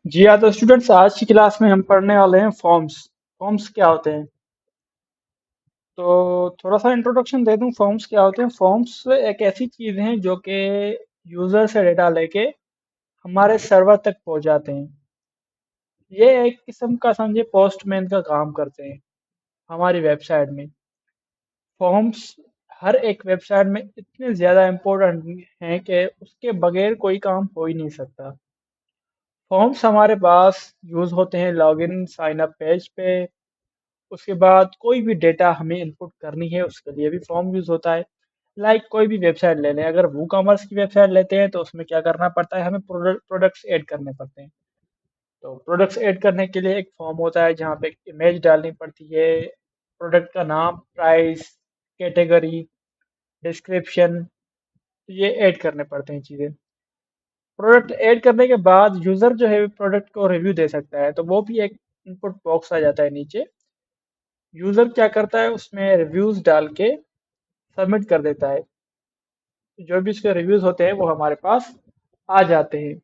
जी हाँ, तो स्टूडेंट्स आज की क्लास में हम पढ़ने वाले हैं फॉर्म्स। फॉर्म्स क्या होते हैं? तो थोड़ा सा इंट्रोडक्शन दे दूं, फॉर्म्स क्या होते हैं। फॉर्म्स एक ऐसी चीज़ हैं जो कि यूज़र से डेटा लेके हमारे सर्वर तक पहुंच जाते हैं। ये एक किस्म का समझे पोस्टमैन का काम करते हैं हमारी वेबसाइट में। फॉर्म्स हर एक वेबसाइट में इतने ज़्यादा इम्पोर्टेंट हैं कि उसके बगैर कोई काम हो ही नहीं सकता। फॉर्म्स हमारे पास यूज़ होते हैं लॉगिन साइन अप पेज पे। उसके बाद कोई भी डेटा हमें इनपुट करनी है उसके लिए भी फॉर्म यूज़ होता है। कोई भी वेबसाइट ले लें, अगर वू कॉमर्स की वेबसाइट लेते हैं तो उसमें क्या करना पड़ता है, हमें प्रोडक्ट्स ऐड करने पड़ते हैं। तो प्रोडक्ट्स ऐड करने के लिए एक फॉर्म होता है जहाँ पे एक इमेज डालनी पड़ती है, प्रोडक्ट का नाम, प्राइस, कैटेगरी, डिस्क्रिप्शन, ये ऐड करने पड़ते हैं चीज़ें। प्रोडक्ट ऐड करने के बाद यूज़र जो है प्रोडक्ट को रिव्यू दे सकता है, तो वो भी एक इनपुट बॉक्स आ जाता है नीचे। यूज़र क्या करता है, उसमें रिव्यूज़ डाल के सबमिट कर देता है। जो भी उसके रिव्यूज़ होते हैं वो हमारे पास आ जाते हैं।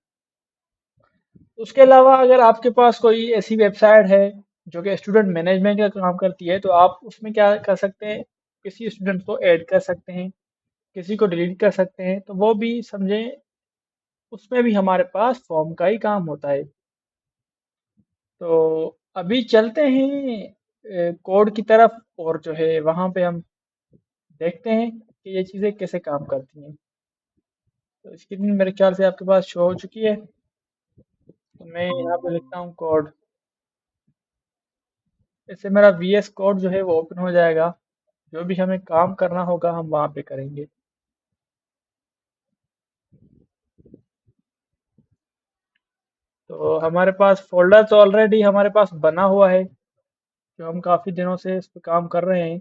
उसके अलावा अगर आपके पास कोई ऐसी वेबसाइट है जो कि स्टूडेंट मैनेजमेंट का काम करती है, तो आप उसमें क्या कर सकते हैं, किसी स्टूडेंट को ऐड कर सकते हैं, किसी को डिलीट कर सकते हैं। तो वो भी समझें, उसमें भी हमारे पास फॉर्म का ही काम होता है। तो अभी चलते हैं कोड की तरफ, और जो है वहाँ पे हम देखते हैं कि ये चीज़ें कैसे काम करती हैं। तो स्क्रीन मेरे ख्याल से आपके पास शो हो चुकी है। तो मैं यहाँ पे लिखता हूँ कोड। इससे मेरा वीएस कोड जो है वो ओपन हो जाएगा। जो भी हमें काम करना होगा हम वहाँ पे करेंगे। तो हमारे पास फोल्डर तो ऑलरेडी हमारे पास बना हुआ है, जो हम काफ़ी दिनों से इस पे काम कर रहे हैं।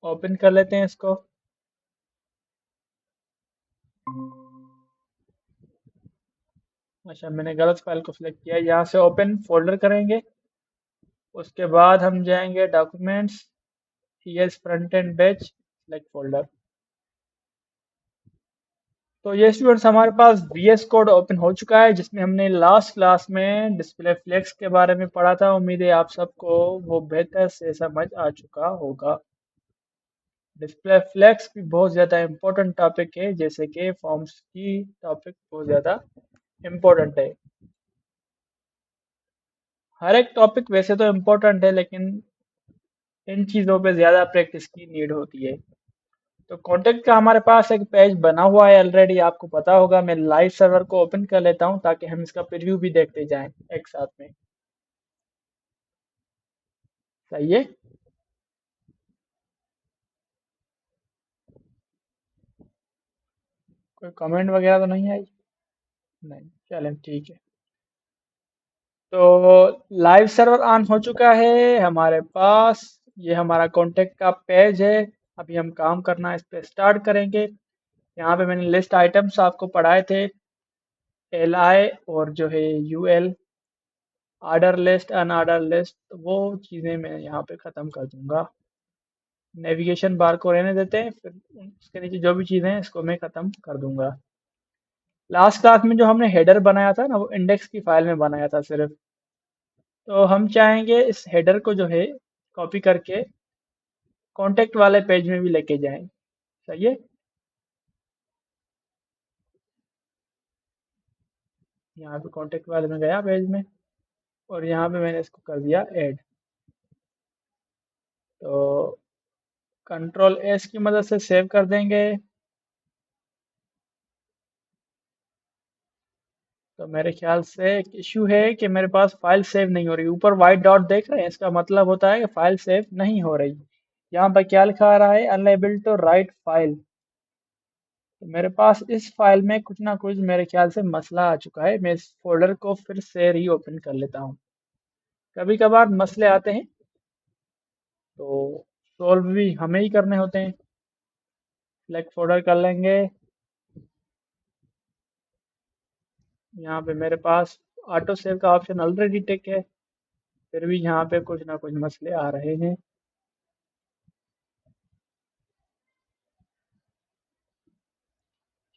ओपन कर लेते हैं इसको। अच्छा, मैंने गलत फाइल को सिलेक्ट किया। यहाँ से ओपन फोल्डर करेंगे। उसके बाद हम जाएंगे documents, ES front end batch, select folder. तो ये स्टूडेंट्स हमारे पास वीएस कोड ओपन हो चुका है, जिसमें हमने लास्ट क्लास में डिस्प्ले फ्लेक्स के बारे में पढ़ा था। उम्मीद है आप सबको वो बेहतर से समझ आ चुका होगा। डिस्प्ले फ्लेक्स भी बहुत ज़्यादा इम्पोर्टेंट टॉपिक है, जैसे कि फॉर्म्स की टॉपिक बहुत ज़्यादा इम्पोर्टेंट है। हर एक टॉपिक वैसे तो इम्पोर्टेंट है, लेकिन इन चीज़ों पे ज़्यादा प्रैक्टिस की नीड होती है। तो कॉन्टेक्ट का हमारे पास एक पेज बना हुआ है ऑलरेडी, आपको पता होगा। मैं लाइव सर्वर को ओपन कर लेता हूँ ताकि हम इसका प्रीव्यू भी देखते जाएं एक साथ में। सही है। कोई कमेंट वगैरह तो नहीं आई? नहीं, चलें ठीक है। तो लाइव सर्वर ऑन हो चुका है हमारे पास। ये हमारा कॉन्टेक्ट का पेज है। अभी हम काम करना इस पे स्टार्ट करेंगे। यहाँ पे मैंने लिस्ट आइटम्स आपको पढ़ाए थे, एल आई और जो है U L, order list, unordered list, तो वो चीज़ें मैं यहाँ पे ख़त्म कर दूंगा। नेविगेशन बार को रहने देते हैं, फिर उसके नीचे जो भी चीज़ें हैं इसको मैं ख़त्म कर दूंगा। लास्ट क्लास में जो हमने हेडर बनाया था ना, वो इंडेक्स की फाइल में बनाया था सिर्फ। तो हम चाहेंगे इस हेडर को जो है कॉपी करके कॉन्टेक्ट वाले पेज में भी लेके जाएं। सही है। यहाँ पे कॉन्टेक्ट वाले में गया पेज में, और यहाँ पे मैंने इसको कर दिया ऐड। तो कंट्रोल एस की मदद से सेव कर देंगे। तो मेरे ख्याल से एक इशू है कि मेरे पास फाइल सेव नहीं हो रही। ऊपर वाइट डॉट देख रहे हैं, इसका मतलब होता है कि फाइल सेव नहीं हो रही। यहाँ पर क्या लिखा आ रहा है, अनएबल टू राइट फाइल। तो मेरे पास इस फाइल में कुछ ना कुछ मेरे ख्याल से मसला आ चुका है। मैं इस फोल्डर को फिर से री ओपन कर लेता हूँ। कभी कभार मसले आते हैं, तो सॉल्व भी हमें ही करने होते हैं। सिलेक्ट फोल्डर कर लेंगे। यहाँ पे मेरे पास ऑटो सेव का ऑप्शन ऑलरेडी टिक है, फिर भी यहाँ पे कुछ ना कुछ मसले आ रहे हैं।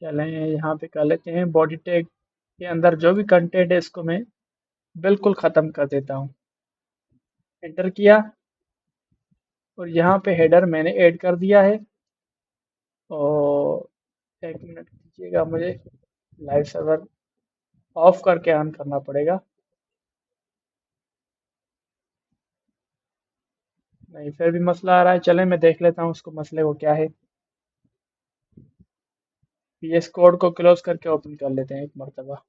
चलें यहाँ पे कर लेते हैं बॉडी टैग के अंदर जो भी कंटेंट है इसको मैं बिल्कुल ख़त्म कर देता हूँ। एंटर किया और यहाँ पे हेडर मैंने ऐड कर दिया है। और एक मिनट दीजिएगा, मुझे लाइव सर्वर ऑफ करके ऑन करना पड़ेगा। नहीं, फिर भी मसला आ रहा है। चलें मैं देख लेता हूँ उसको, मसले को क्या है। पीएस कोड को क्लोज करके ओपन कर लेते हैं एक मरतबा।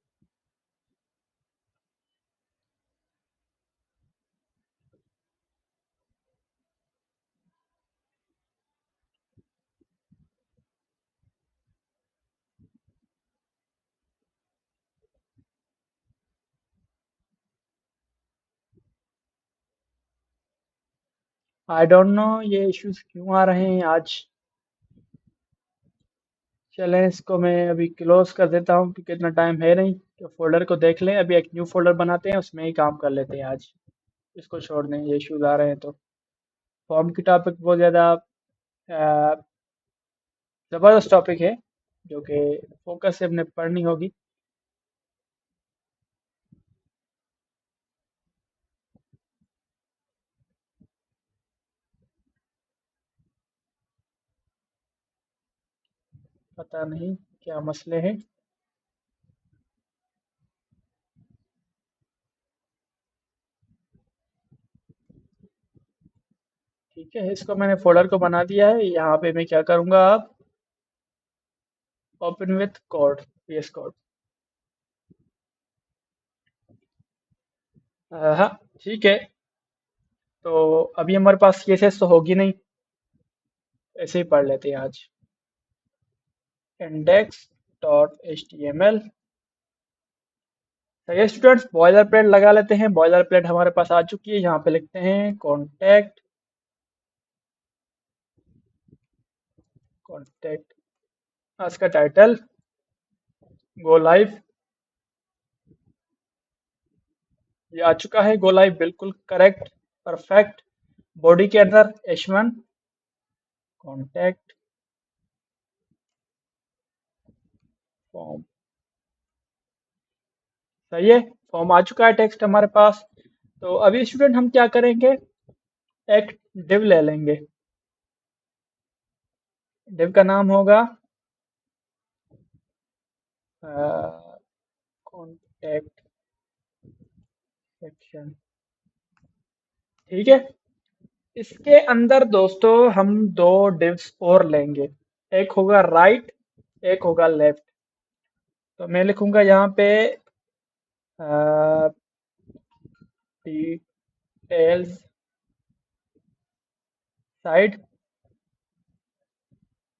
आई डोंट नो ये इश्यूज क्यों आ रहे हैं आज। चलें इसको मैं अभी क्लोज कर देता हूँ क्योंकि इतना टाइम है नहीं। तो फोल्डर को देख लें, अभी एक न्यू फोल्डर बनाते हैं, उसमें ही काम कर लेते हैं आज। इसको छोड़ दें, ये इश्यूज आ रहे हैं तो। फॉर्म की टॉपिक बहुत ज़्यादा ज़बरदस्त टॉपिक है जो कि फोकस से अपने पढ़नी होगी। पता नहीं क्या मसले हैं। ठीक है, इसको मैंने फोल्डर को बना दिया है। यहाँ पे मैं क्या करूँगा अब, open with code, PS code. हाँ, ठीक है। तो अभी हमारे पास CSS तो होगी नहीं, ऐसे ही पढ़ लेते हैं आज। Index dot H T M L. चलिए स्टूडेंट्स, बॉयलर प्लेट लगा लेते हैं। बॉयलर प्लेट हमारे पास आ चुकी है। यहाँ पे लिखते हैं कॉन्टैक्ट, कॉन्टैक्ट, इसका टाइटल गो लाइव। ये आ चुका है, गो लाइव, बिल्कुल करेक्ट, परफेक्ट। बॉडी के अंदर H1 कॉन्टैक्ट फॉर्म। सही है, फॉर्म आ चुका है, टेक्स्ट हमारे पास। तो अभी स्टूडेंट हम क्या करेंगे, एक डिव ले लेंगे। डिव का नाम होगा कॉन्टैक्ट सेक्शन। ठीक है, इसके अंदर दोस्तों हम दो डिव्स और लेंगे। एक होगा राइट, एक होगा लेफ्ट। तो मैं लिखूंगा यहाँ पे डिटेल्स साइड,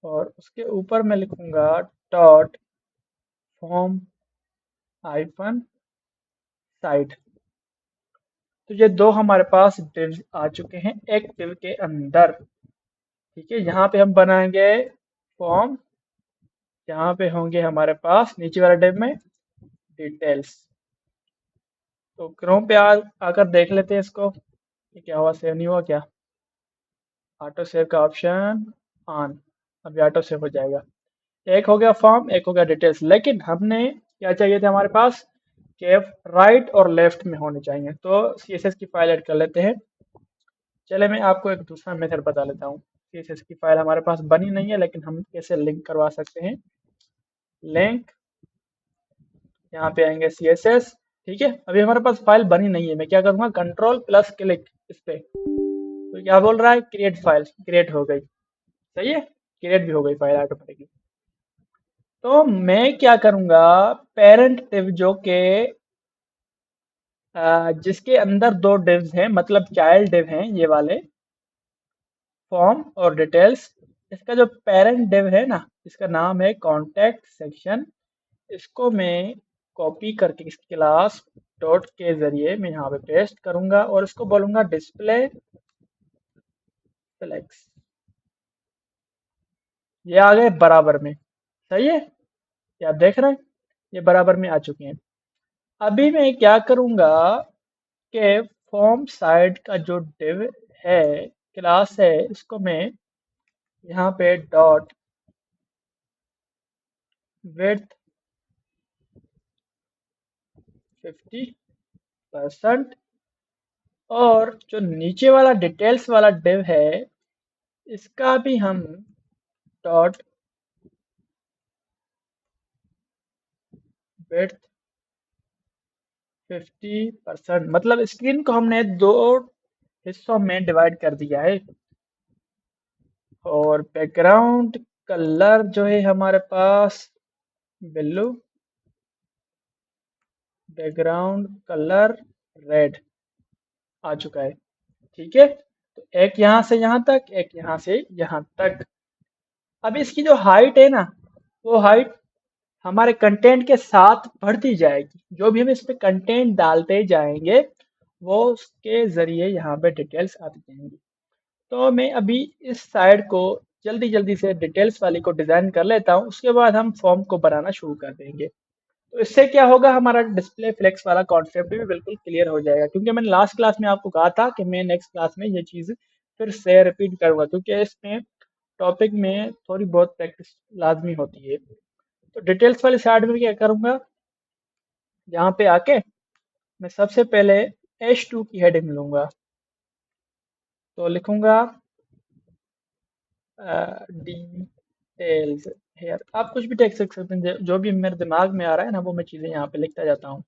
और उसके ऊपर मैं लिखूंगा डॉट फॉर्म हाइफन साइड। तो ये दो हमारे पास डिव्स आ चुके हैं एक डिव के अंदर। ठीक है, यहाँ पे हम बनाएंगे फॉर्म, यहाँ पे होंगे हमारे पास नीचे वाले डिव में डिटेल्स। तो क्रोम पे आकर देख लेते हैं इसको कि क्या हुआ, सेव नहीं हुआ क्या। ऑटो सेव का ऑप्शन ऑन, अभी ऑटो सेव हो जाएगा। एक हो गया फॉर्म, एक हो गया डिटेल्स। लेकिन हमने क्या चाहिए थे हमारे पास, कि राइट और लेफ्ट में होने चाहिए। तो CSS की फाइल ऐड कर लेते हैं। चले मैं आपको एक दूसरा मेथड बता लेता हूँ। CSS की फाइल हमारे पास बनी नहीं है, लेकिन हम कैसे लिंक करवा सकते हैं। लिंक, यहाँ पे आएंगे CSS। ठीक है, अभी हमारे पास फाइल बनी नहीं है। मैं क्या करूँगा, कंट्रोल प्लस क्लिक इस पे। तो क्या बोल रहा है, क्रिएट फाइल। क्रिएट हो गई, सही है, क्रिएट भी हो गई फाइल ऑटोमेटिकली। तो मैं क्या करूँगा, पेरेंट डिव जो के जिसके अंदर दो डिव्स हैं, मतलब चाइल्ड डिव हैं ये वाले, फॉर्म और डिटेल्स। इसका जो पेरेंट डिव है ना, इसका नाम है कॉन्टैक्ट सेक्शन। इसको मैं कॉपी करके इस क्लास डॉट के जरिए मैं यहाँ पे पेस्ट करूंगा और इसको बोलूंगा डिस्प्ले फ्लेक्स। ये आ गए बराबर में, सही है, ये आप देख रहे हैं, ये बराबर में आ चुके हैं। अभी मैं क्या करूंगा कि फॉर्म साइड का जो डिव है, क्लास है, इसको मैं यहाँ पे डॉट विड्थ 50%। और जो नीचे वाला डिटेल्स वाला डिव है, इसका भी हम डॉट विड्थ 50%, मतलब स्क्रीन को हमने दो हिस्सों में डिवाइड कर दिया है। और बैकग्राउंड कलर जो है हमारे पास ब्लू, बैकग्राउंड कलर रेड आ चुका है। ठीक है, तो एक यहाँ से यहाँ तक, एक यहाँ से यहाँ तक। अब इसकी जो हाइट है ना, वो हाइट हमारे कंटेंट के साथ बढ़ती जाएगी। जो भी हम इस पे कंटेंट डालते जाएंगे, वो उसके जरिए यहाँ पे डिटेल्स आती जाएंगी। तो मैं अभी इस साइड को जल्दी जल्दी से डिटेल्स वाली को डिजाइन कर लेता हूँ, उसके बाद हम फॉर्म को बनाना शुरू कर देंगे। तो इससे क्या होगा, हमारा डिस्प्ले फ्लेक्स वाला कॉन्सेप्ट भी बिल्कुल क्लियर हो जाएगा। क्योंकि मैंने लास्ट क्लास में आपको कहा था कि मैं नेक्स्ट क्लास में ये चीज़ फिर से रिपीट करूंगा, क्योंकि इसमें टॉपिक में थोड़ी बहुत प्रैक्टिस लाजमी होती है। तो डिटेल्स वाली साइड में क्या करूंगा, यहाँ पे आके मैं सबसे पहले H2 की हेडिंग लूंगा। तो लिखूंगा डिटेल्स हेयर। आप कुछ भी टेक्स्ट लिख सकते हैं, जो भी मेरे दिमाग में आ रहा है ना, वो मैं चीज़ें यहाँ पे लिखता जाता हूँ।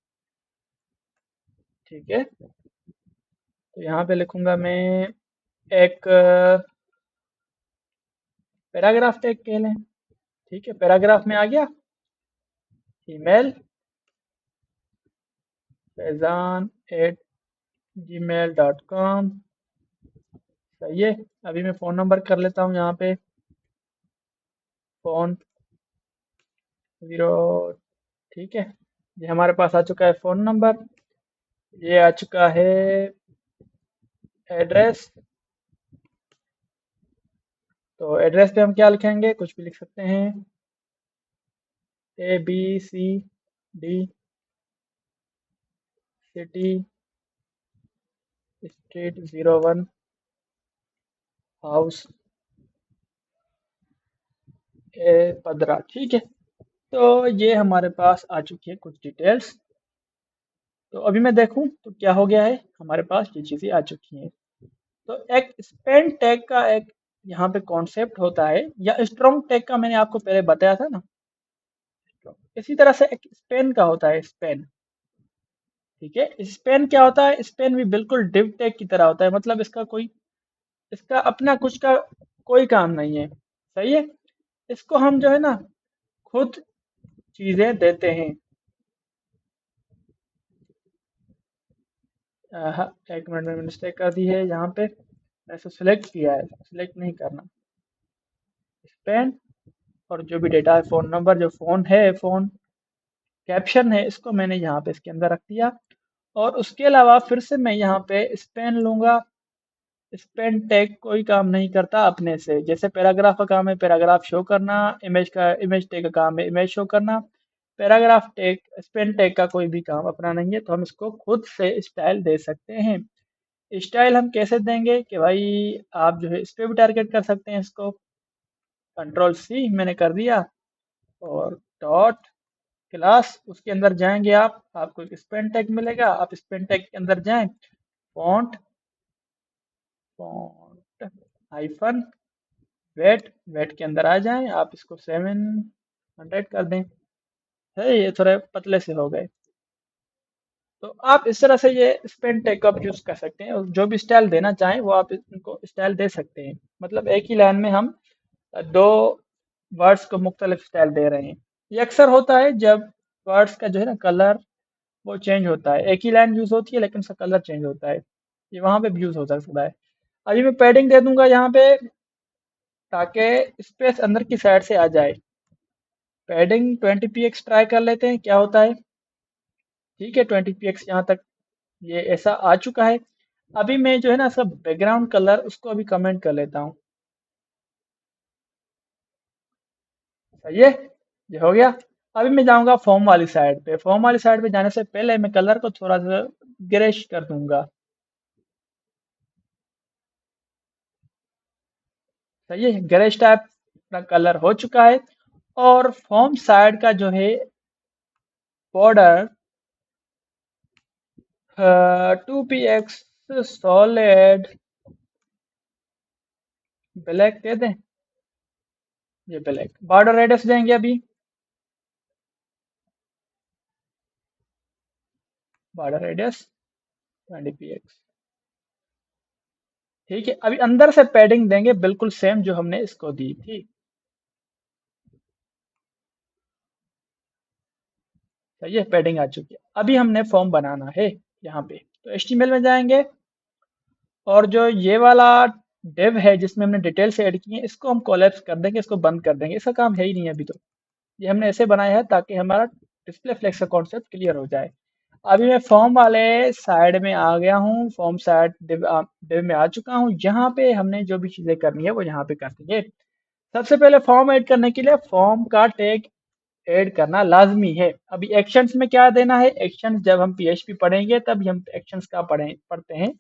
ठीक है, तो यहाँ पे लिखूंगा मैं एक पैराग्राफ टैग कह लें। ठीक है, पैराग्राफ में आ गया। ईमेल faizaन@gmail.com। सही है। अभी मैं फ़ोन नंबर कर लेता हूँ यहाँ पे, फ़ोन 0। ठीक है, ये हमारे पास आ चुका है फ़ोन नंबर। ये आ चुका है एड्रेस। तो एड्रेस पे हम क्या लिखेंगे, कुछ भी लिख सकते हैं। ABCD सिटी स्ट्रीट 01 हाउस ए पदरा। ठीक है, तो ये हमारे पास आ चुकी है कुछ डिटेल्स। तो अभी मैं देखूं तो क्या हो गया है, हमारे पास ये चीज़ें आ चुकी हैं। तो एक स्पेन टैग का एक यहाँ पे कॉन्सेप्ट होता है, या स्ट्रॉन्ग टैग का मैंने आपको पहले बताया था ना। इसी तरह से एक स्पेन का होता है, स्पेन। ठीक है, स्पेन क्या होता है, स्पेन भी बिल्कुल डिव टैग की तरह होता है। मतलब इसका कोई, इसका अपना कुछ का कोई काम नहीं है। सही है, इसको हम जो है ना खुद चीजें देते हैं। एक मिनट में मिस्टेक कर दी है यहाँ पे, ऐसे सिलेक्ट किया है, सिलेक्ट नहीं करना। स्पेन और जो भी डेटा है, फ़ोन नंबर, जो फ़ोन है, फ़ोन कैप्शन है, इसको मैंने यहाँ पे इसके अंदर रख दिया। और उसके अलावा फिर से मैं यहाँ पे स्पेन लूंगा। स्पेन टैग कोई काम नहीं करता अपने से। जैसे पैराग्राफ का काम है पैराग्राफ शो करना, इमेज टैग का काम है इमेज शो करना। पैराग्राफ टैग, स्पेन टैग का कोई भी काम अपना नहीं है। तो हम इसको खुद से स्टाइल दे सकते हैं। स्टाइल हम कैसे देंगे कि भाई, आप जो है इस पे भी टारगेट कर सकते हैं इसको। कंट्रोल C मैंने कर दिया। और डॉट क्लास, उसके अंदर जाएंगे आप, आपको एक स्पेन टैग मिलेगा। आप स्पेन टैग के अंदर जाएं, font, font hyphen weight, weight के अंदर आ जाएं। आप इसको 700 कर दें। है, ये थोड़े पतले से हो गए। तो आप इस तरह से ये स्पेन टैग का यूज कर सकते हैं, और जो भी स्टाइल देना चाहें वो आप इनको स्टाइल दे सकते हैं। मतलब एक ही लाइन में हम दो वर्ड्स को मुख्तलिफ स्टाइल दे रहे हैं। ये अक्सर होता है जब वर्ड्स का जो है ना कलर, वो चेंज होता है। एक ही लाइन यूज होती है लेकिन उसका कलर चेंज होता है। ये वहां पे भी यूज हो सकता है। अभी मैं पैडिंग दे दूंगा यहाँ पे, ताकि स्पेस अंदर की साइड से आ जाए। पैडिंग 20 px ट्राई कर लेते हैं क्या होता है। ठीक है, 20 px यहाँ तक ये ऐसा आ चुका है। अभी मैं जो है ना सब बैकग्राउंड कलर उसको अभी कमेंट कर लेता हूँ। सही है, ये हो गया। अभी मैं जाऊंगा फॉर्म वाली साइड पे। फॉर्म वाली साइड पे जाने से पहले मैं कलर को थोड़ा सा ग्रेश कर दूंगा। सही है, ग्रेश टाइप का कलर हो चुका है। और फॉर्म साइड का जो है बॉर्डर 2px सॉलिड ब्लैक दे दें। ये ब्लैक बॉर्डर रेडियस देंगे अभी, बॉर्डर रेडियस 20px। ठीक है, अभी अंदर से पैडिंग देंगे बिल्कुल सेम जो हमने इसको दी थी। सही है, पैडिंग आ चुकी है। अभी हमने फॉर्म बनाना है यहाँ पे, तो एचटीएमएल में जाएंगे और जो ये वाला डिव है जिसमें हमने डिटेल्स ऐड की हैं इसको हम कोलैप्स कर देंगे, इसको बंद कर देंगे, इसका काम है ही नहीं अभी तो। ये हमने ऐसे बनाया है ताकि हमारा डिस्प्ले फ्लेक्स का कॉन्सेप्ट क्लियर हो जाए। अभी मैं फॉर्म वाले साइड में आ गया हूँ, फॉर्म साइड डिव में आ चुका हूँ। यहाँ पे हमने जो भी चीजें करनी है वो यहाँ पे कर देंगे। सबसे पहले फॉर्म ऐड करने के लिए फॉर्म का टैग ऐड करना लाजमी है। अभी एक्शंस में क्या देना है, एक्शंस जब हम पीएचपी पढ़ेंगे तब हम एक्शंस का पढ़ते हैं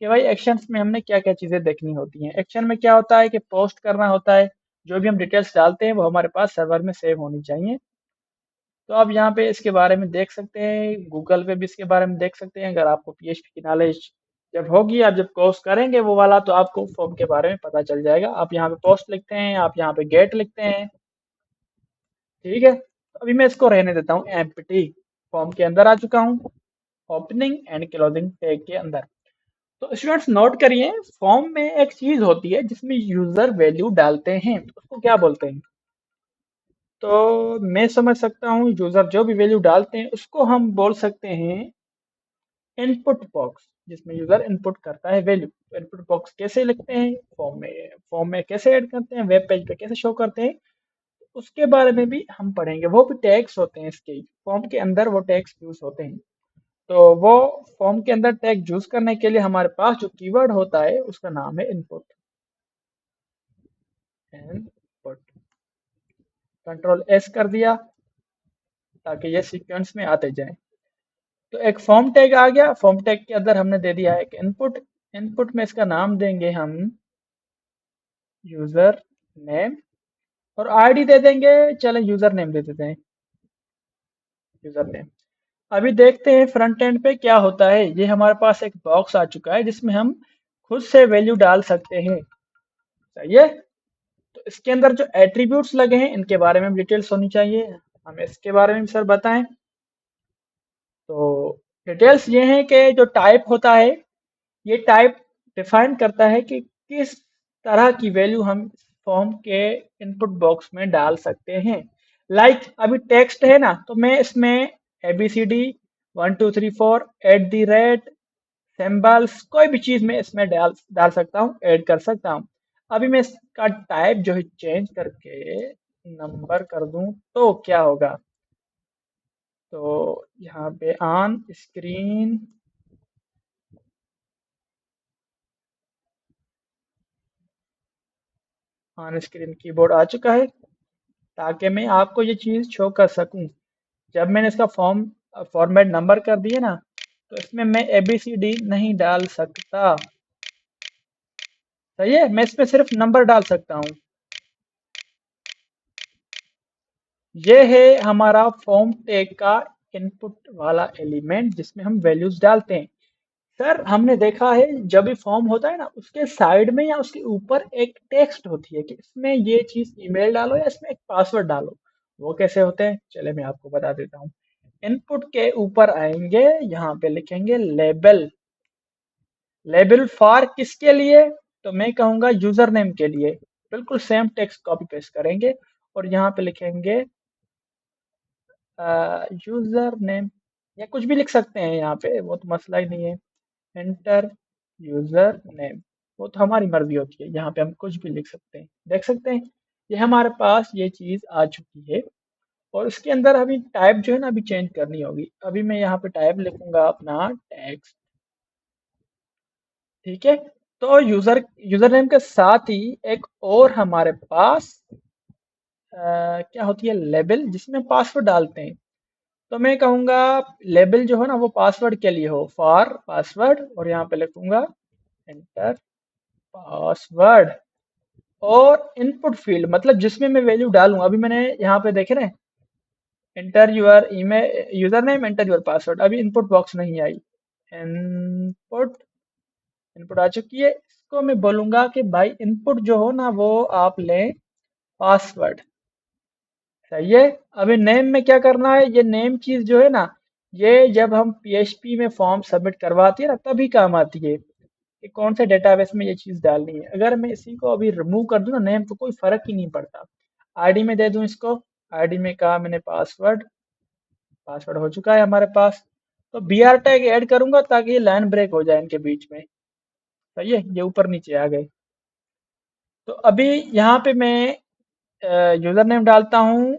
कि भाई एक्शंस में हमने क्या क्या चीजें देखनी होती हैं। एक्शन में क्या होता है कि पोस्ट करना होता है, जो भी हम डिटेल्स डालते हैं वो हमारे पास सर्वर में सेव होनी चाहिए। तो आप यहाँ पे इसके बारे में देख सकते हैं, गूगल पे भी इसके बारे में देख सकते हैं। अगर आपको पीएचपी की नॉलेज जब होगी, आप जब कोर्स करेंगे वो वाला, तो आपको फॉर्म के बारे में पता चल जाएगा। आप यहाँ पे पोस्ट लिखते हैं, आप यहाँ पे गेट लिखते हैं। ठीक है, तो अभी मैं इसको रहने देता हूँ एम्प्टी। फॉर्म के अंदर आ चुका हूँ, ओपनिंग एंड क्लोजिंग टैग के अंदर। तो स्टूडेंट्स नोट करिए, फॉर्म में एक चीज होती है जिसमें यूजर वैल्यू डालते हैं, तो उसको क्या बोलते हैं। तो मैं समझ सकता हूँ यूजर जो भी वैल्यू डालते हैं उसको हम बोल सकते हैं इनपुट बॉक्स, जिसमें यूजर इनपुट करता है वैल्यू। इनपुट बॉक्स कैसे लिखते हैं, फॉर्म में कैसे ऐड करते हैं, वेब पेज पे कैसे शो करते हैं, उसके बारे में भी हम पढ़ेंगे। वो भी टैग्स होते हैं इसके, फॉर्म के अंदर वो टैग्स यूज होते हैं। तो वो फॉर्म के अंदर टैग यूज करने के लिए हमारे पास जो कीवर्ड होता है उसका नाम है इनपुट। इनपुट कंट्रोल एस कर दिया ताकि ये सीक्वेंस में आते जाए। तो एक फॉर्म टैग आ गया, फॉर्म टैग के अंदर हमने दे दिया है एक इनपुट। इनपुट में इसका नाम देंगे हम यूजर नेम, और आईडी दे देंगे, चलें यूजर नेम दे देते हैं, यूजर नेम। अभी देखते हैं फ्रंट एंड पे क्या होता है। ये हमारे पास एक बॉक्स आ चुका है जिसमें हम खुद से वैल्यू डाल सकते हैं। सही है, तो इसके अंदर जो एट्रीब्यूट्स लगे हैं इनके बारे में डिटेल्स होनी चाहिए, हमें इसके बारे में भी सर बताएं। तो डिटेल्स ये हैं कि जो टाइप होता है, ये टाइप डिफाइन करता है कि किस तरह की वैल्यू हम फॉर्म के इनपुट बॉक्स में डाल सकते हैं। अभी टेक्स्ट है ना, तो मैं इसमें ABCD 1 2 3 4 @ सिंबल्स कोई भी चीज मैं इसमें डाल डाल सकता हूँ, ऐड कर सकता हूँ। अभी मैं इसका टाइप जो है चेंज करके नंबर कर दूं तो क्या होगा। तो यहाँ पे ऑन स्क्रीन कीबोर्ड आ चुका है ताकि मैं आपको ये चीज शो कर सकूं। जब मैंने इसका फॉर्मेट नंबर कर दिए ना, तो इसमें मैं ABCD नहीं डाल सकता। सही है, मैं इसमें सिर्फ नंबर डाल सकता हूँ। ये है हमारा फॉर्म टैग का इनपुट वाला एलिमेंट जिसमें हम वैल्यूज डालते हैं। सर हमने देखा है जब भी फॉर्म होता है ना, उसके साइड में या उसके ऊपर एक टेक्स्ट होती है कि इसमें ये चीज ईमेल डालो या इसमें एक पासवर्ड डालो। वो कैसे होते हैं, चले मैं आपको बता देता हूँ। इनपुट के ऊपर आएंगे, यहाँ पे लिखेंगे लेबल। लेबल फॉर किसके लिए, तो मैं कहूंगा यूजर नेम के लिए। बिल्कुल सेम टेक्स्ट कॉपी पेस्ट करेंगे और यहाँ पे लिखेंगे यूजर नेम, या कुछ भी लिख सकते हैं यहाँ पे, वो तो मसला ही नहीं है। एंटर यूजर नेम, वो तो हमारी मर्जी होती है, यहाँ पे हम कुछ भी लिख सकते हैं। देख सकते हैं ये हमारे पास ये चीज आ चुकी है। और इसके अंदर अभी टाइप जो है ना अभी चेंज करनी होगी। अभी मैं यहाँ पे टाइप लिखूंगा अपना टेक्स्ट। ठीक है, तो यूजर नेम के साथ ही एक और हमारे पास क्या होती है लेबल, जिसमें पासवर्ड डालते हैं। तो मैं कहूँगा लेबल जो है ना वो पासवर्ड के लिए हो, फॉर पासवर्ड, और यहाँ पे लिखूंगा एंटर पासवर्ड। और इनपुट फील्ड मतलब जिसमें मैं वैल्यू डालूं, अभी मैंने यहाँ पे देखे ना, enter your email user name enter your password, अभी इनपुट बॉक्स नहीं आई। इनपुट इनपुट आ चुकी है, इसको मैं बोलूंगा कि भाई इनपुट जो हो ना वो आप लें पासवर्ड। सही है। अभी नेम में क्या करना है, ये नेम चीज जो है ना, ये जब हम पीएचपी में फॉर्म सबमिट करवाती है ना तभी काम आती है कि कौन से डेटाबेस में ये चीज डालनी है। अगर मैं इसी को अभी रिमूव कर दूं ना नेम, तो कोई फर्क ही नहीं पड़ता। आईडी में दे दूं इसको, आईडी में कहा मैंने पासवर्ड, पासवर्ड हो चुका है हमारे पास। तो बी आर टैग ऐड करूंगा ताकि ये लाइन ब्रेक हो जाए इनके बीच में। सही है, ये ऊपर नीचे आ गए। तो अभी यहाँ पे मैं यूजर नेम डालता हूँ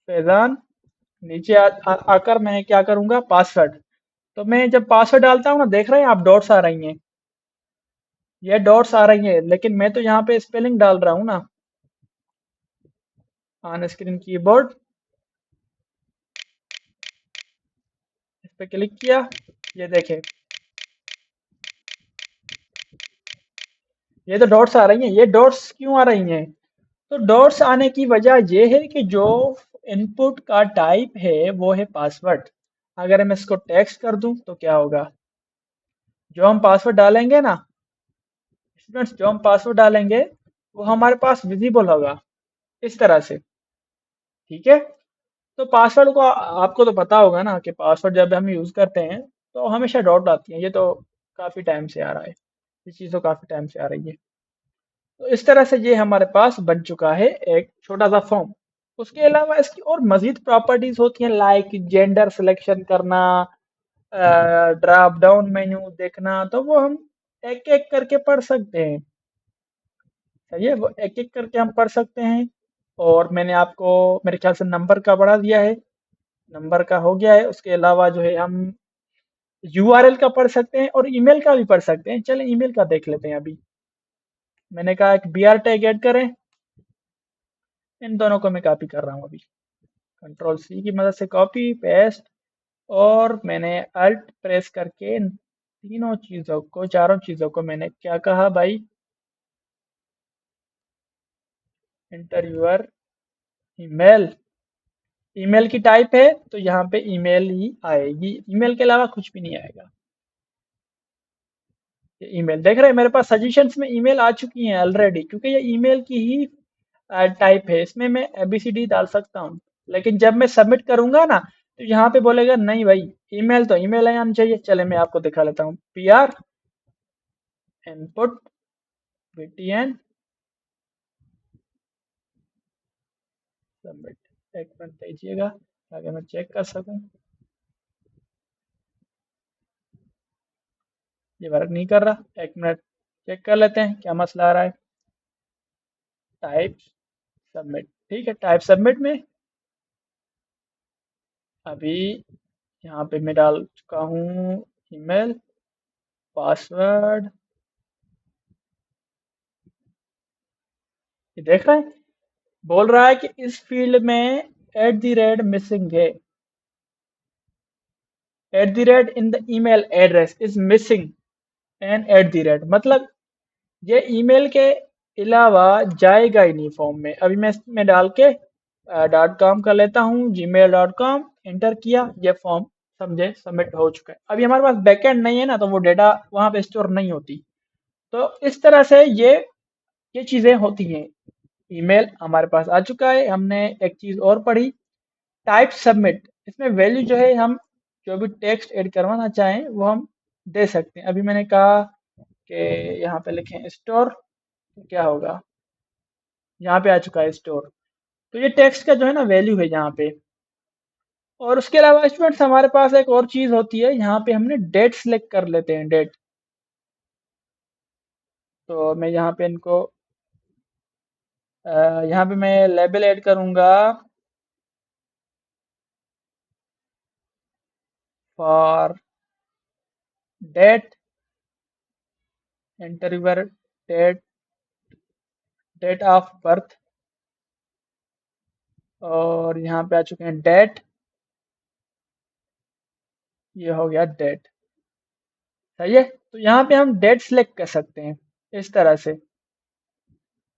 फैजान, नीचे आकर मैं क्या करूंगा पासवर्ड। तो मैं जब पासवर्ड डालता हूँ ना, देख रहे हैं आप डॉट्स आ रही हैं, ये डॉट्स आ रही हैं, लेकिन मैं तो यहाँ पे स्पेलिंग डाल रहा हूँ ना। ऑन स्क्रीन कीबोर्ड, इस पे क्लिक किया, ये देखें, ये तो डॉट्स आ रही हैं। ये डॉट्स क्यों आ रही हैं? तो डॉट्स आने की वजह ये है कि जो इनपुट का टाइप है वो है पासवर्ड। अगर मैं इसको टेक्स्ट कर दूं तो क्या होगा, जो हम पासवर्ड डालेंगे ना स्टूडेंट्स, जो हम पासवर्ड डालेंगे वो हमारे पास विजिबल होगा इस तरह से। ठीक है। तो पासवर्ड को आपको तो पता होगा ना कि पासवर्ड जब हम यूज करते हैं तो हमेशा डॉट आती है। ये तो काफी टाइम से आ रहा है, ये चीज तो काफी टाइम से आ रही है। तो इस तरह से ये हमारे पास बन चुका है एक छोटा सा फॉर्म। उसके अलावा इसकी और मजीद प्रॉपर्टीज होती हैं, लाइक जेंडर सिलेक्शन करना, ड्रॉप डाउन मेन्यू देखना, तो वो हम एक एक करके पढ़ सकते हैं। सही है, वो एक एक करके हम पढ़ सकते हैं। और मैंने आपको मेरे ख्याल से नंबर का बढ़ा दिया है, नंबर का हो गया है। उसके अलावा जो है हम यूआरएल का पढ़ सकते हैं और ईमेल का भी पढ़ सकते हैं। चलें ईमेल का देख लेते हैं। अभी मैंने कहा एक बी आर टैग ऐड करें, इन दोनों को मैं कॉपी कर रहा हूँ अभी, कंट्रोल सी की मदद से कॉपी पेस्ट। और मैंने अल्ट प्रेस करके इन तीनों चीज़ों को, चारों चीज़ों को मैंने क्या कहा भाई, एंटर यूर ईमेल। ईमेल की टाइप है तो यहाँ पे ईमेल ही आएगी, ईमेल के अलावा कुछ भी नहीं आएगा। ये ईमेल देख रहे हैं, मेरे पास सजेशंस में ईमेल आ चुकी हैं ऑलरेडी, क्योंकि ये ईमेल की ही टाइप है। इसमें मैं एबीसीडी डाल सकता हूँ, लेकिन जब मैं सबमिट करूंगा ना तो यहाँ पे बोलेगा नहीं भाई, ईमेल तो ईमेल आना चाहिए। चले मैं आपको दिखा लेता हूँ, P R input BTN submit. एक मिनट दीजिएगा ताकि मैं चेक कर सकूं। ये वर्क नहीं कर रहा, एक मिनट चेक कर लेते हैं क्या मसला आ रहा है। टाइप सबमिट, ठीक है, टाइप सबमिट में अभी यहाँ पे मैं डाल चुका हूँ ईमेल पासवर्ड। ये देख रहे हैं, बोल रहा है कि इस फील्ड में एट द रेट मिसिंग है, at the rate in the email address is missing and at the rate, मतलब ये ईमेल के अलावा जाएगा ही नहीं फॉर्म में। अभी मैं इसमें डाल के डॉट कॉम कर लेता हूँ, gmail.com एंटर किया, ये फॉर्म समझे सबमिट हो चुका है। अभी हमारे पास बैकएंड नहीं है ना, तो वो डेटा वहाँ पे स्टोर नहीं होती। तो इस तरह से ये चीज़ें होती हैं। ईमेल हमारे पास आ चुका है। हमने एक चीज़ और पढ़ी, टाइप सबमिट। इसमें वैल्यू जो है हम जो भी टेक्स्ट ऐड करवाना चाहें वो हम दे सकते हैं। अभी मैंने कहा कि यहाँ पे लिखें स्टोर, तो क्या होगा, यहाँ पे आ चुका है स्टोर। तो ये टेक्स्ट का जो है ना वैल्यू है यहाँ पे। और उसके अलावा स्टूडेंट्स हमारे पास एक और चीज़ होती है, यहाँ पे हमने डेट सिलेक्ट कर लेते हैं, डेट। तो मैं यहाँ पे इनको यहाँ पे मैं लेबल ऐड करूँगा for date, enter your date, date of birth. और यहाँ पे आ चुके हैं डेट, ये हो गया डेट। सही है। तो यहाँ पे हम डेट सिलेक्ट कर सकते हैं इस तरह से।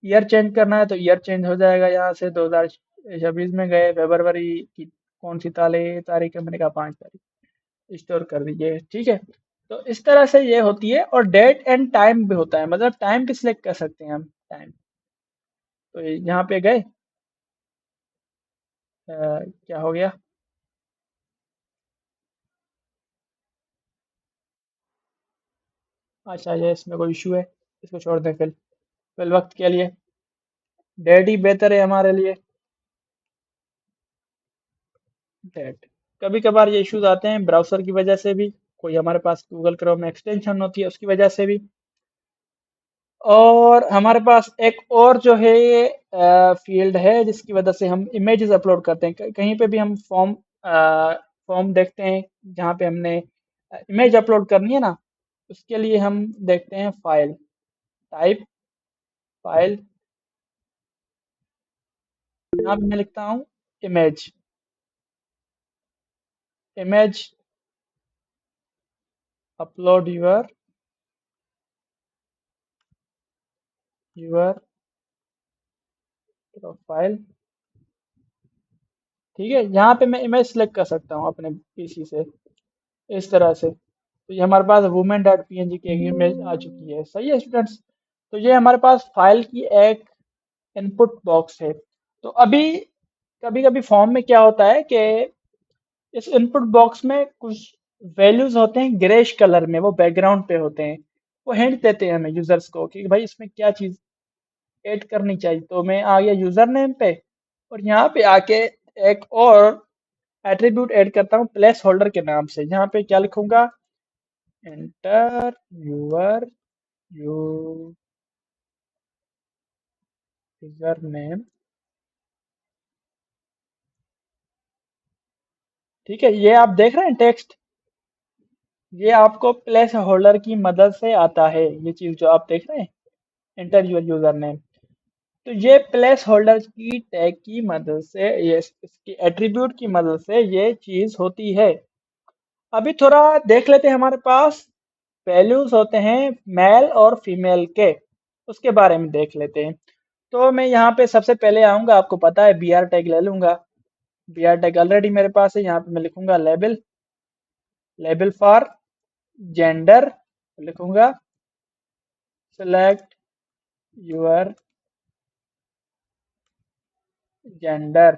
ईयर चेंज करना है तो ईयर चेंज हो जाएगा, यहाँ से 2026 में गए, फरवरी की कौन सी तारीख है, मैंने कहा 5 तारीख, स्टोर कर दीजिए, ठीक है। तो इस तरह से ये होती है, और डेट एंड टाइम भी होता है, मतलब टाइम भी सिलेक्ट कर सकते हैं हम, टाइम। तो यहाँ पे गए, क्या हो गया, अच्छा ये इसमें कोई इशू है, इसको छोड़ दें फिल वक्त के लिए डेट ही बेहतर है हमारे लिए, डेट। कभी कभार ये इश्यूज आते हैं ब्राउजर की वजह से भी, कोई हमारे पास गूगल क्रोम में एक्सटेंशन होती है उसकी वजह से भी। और हमारे पास एक और जो है फील्ड है जिसकी वजह से हम इमेजेस अपलोड करते हैं, कहीं पे भी हम फॉर्म देखते हैं जहाँ पे हमने इमेज अपलोड करनी है ना, उसके लिए हम देखते हैं फाइल, टाइप, फाइल, यहाँ पे मैं लिखता हूँ image, image, upload your profile, ठीक है। यहाँ पे मैं इमेज सेलेक्ट कर सकता हूँ अपने पीसी से, इस तरह से। तो ये हमारे पास वुमेन डॉट पी की एक इमेज आ चुकी है, सही है स्टूडेंट्स। तो ये हमारे पास फाइल की एक इनपुट बॉक्स है। तो अभी कभी कभी फॉर्म में क्या होता है कि इस इनपुट बॉक्स में कुछ वैल्यूज होते हैं ग्रेश कलर में, वो बैकग्राउंड पे होते हैं, वो हिंट देते हैं हमें यूजर्स को कि भाई इसमें क्या चीज ऐड करनी चाहिए। तो मैं आ गया यूजर नेम पे, और यहाँ पे आके एक और एट्रीब्यूट ऐड करता हूँ प्लेस होल्डर के नाम से, यहाँ पे क्या लिखूंगा, एंटर यूर यूजर नेम, ठीक है। ये आप देख रहे हैं टेक्स्ट, ये आपको प्लेस होल्डर की मदद से आता है, ये चीज जो आप देख रहे हैं, एंटर यूर यूजर नेम। तो ये प्लेस होल्डर की टैग की मदद से, ये इसकी एट्रीब्यूट की मदद से ये चीज होती है। अभी थोड़ा देख लेते हैं, हमारे पास वैल्यूज होते हैं मेल और फीमेल के, उसके बारे में देख लेते हैं। तो मैं यहाँ पे सबसे पहले आऊँगा, आपको पता है br टैग ले लूँगा, br टैग ऑलरेडी मेरे पास है, यहाँ पे मैं लिखूँगा लेबल, लेबल फॉर जेंडर, लिखूँगा सेलेक्ट यूर जेंडर,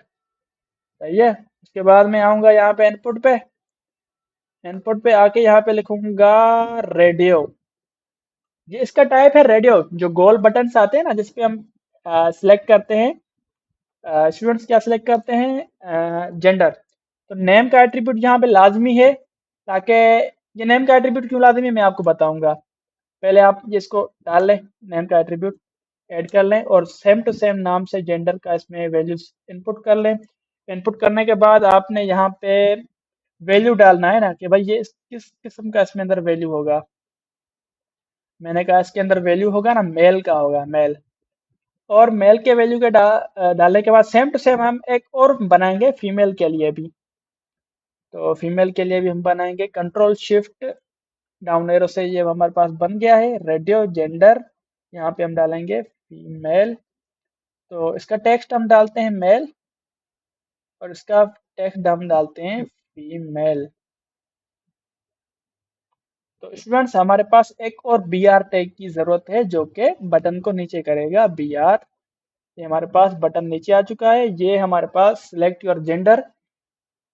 सही है। उसके बाद मैं आऊँगा यहाँ पे इनपुट पे, इनपुट पे आके यहाँ पे लिखूँगा रेडियो, ये इसका टाइप है रेडियो, जो गोल बटन्स आते हैं ना जिसपे हम सिलेक्ट करते हैं, स्टूडेंट्स क्या सिलेक्ट करते हैं, जेंडर। तो नेम का एट्रीब्यूट यहाँ पे लाजमी है, ताकि ये नेम का एट्रीब्यूट क्यों लाजमी है मैं आपको बताऊंगा। पहले आप ये इसको डाल लें, नेम का एट्रीब्यूट ऐड कर लें, और सेम टू सेम नाम से जेंडर का इसमें वैल्यूज इनपुट कर लें। इनपुट करने के बाद आपने यहाँ पे वैल्यू डालना है ना, कि भाई ये किस किस्म का इसमें अंदर वैल्यू होगा। मैंने कहा इसके अंदर वैल्यू होगा ना, मेल का होगा, मेल। और मेल के वैल्यू के डालने के बाद सेम टू सेम हम एक और बनाएंगे फीमेल के लिए भी। तो फीमेल के लिए भी हम बनाएंगे, कंट्रोल शिफ्ट डाउन एरो से, ये हमारे पास बन गया है रेडियो जेंडर। यहाँ पे हम डालेंगे फीमेल, तो इसका टेक्स्ट हम डालते हैं मेल, और इसका टेक्स्ट हम डालते हैं फीमेल। तो स्टूडेंट्स हमारे पास एक और बी आर टैग की जरूरत है, जो कि बटन को नीचे करेगा, बी आर। ये हमारे पास बटन नीचे आ चुका है, ये हमारे पास सिलेक्ट योर जेंडर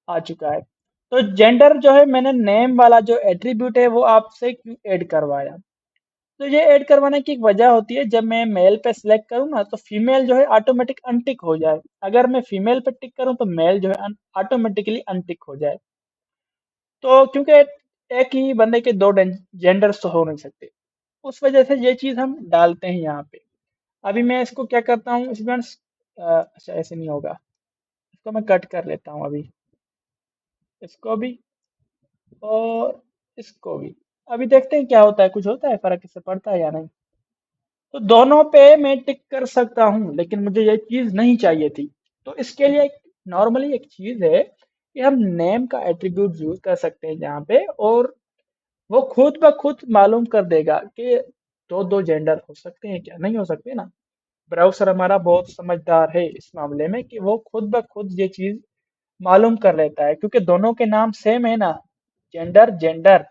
आ चुका है। तो जेंडर जो है, मैंने नेम वाला जो एट्रीब्यूट है वो आपसे क्यों ऐड करवाया, तो ये ऐड करवाने की एक वजह होती है, जब मैं मेल पे सिलेक्ट करूँ ना तो फीमेल जो है ऑटोमेटिक अनटिक हो जाए, अगर मैं फीमेल पे टिक करूँ तो मेल जो है ऑटोमेटिकली अनटिक हो जाए। तो क्योंकि एक ही बंदे के दो जेंडर्स तो हो नहीं सकते, उस वजह से ये चीज हम डालते हैं यहाँ पे। अभी मैं इसको क्या करता हूँ स्टूडेंट्स, अच्छा ऐसे नहीं होगा, इसको मैं कट कर लेता हूँ अभी, इसको भी और इसको भी। अभी देखते हैं क्या होता है, कुछ होता है फर्क, इससे पड़ता है या नहीं। तो दोनों पे मैं टिक कर सकता हूँ, लेकिन मुझे ये चीज नहीं चाहिए थी। तो इसके लिए नॉर्मली एक चीज है कि हम नेम का एट्रीब्यूट यूज कर सकते हैं जहाँ पे, और वो खुद ब खुद मालूम कर देगा कि दो दो जेंडर हो सकते हैं क्या, नहीं हो सकते ना। ब्राउज़र हमारा बहुत समझदार है इस मामले में कि वो खुद ब खुद ये चीज़ मालूम कर लेता है, क्योंकि दोनों के नाम सेम है ना, जेंडर जेंडर,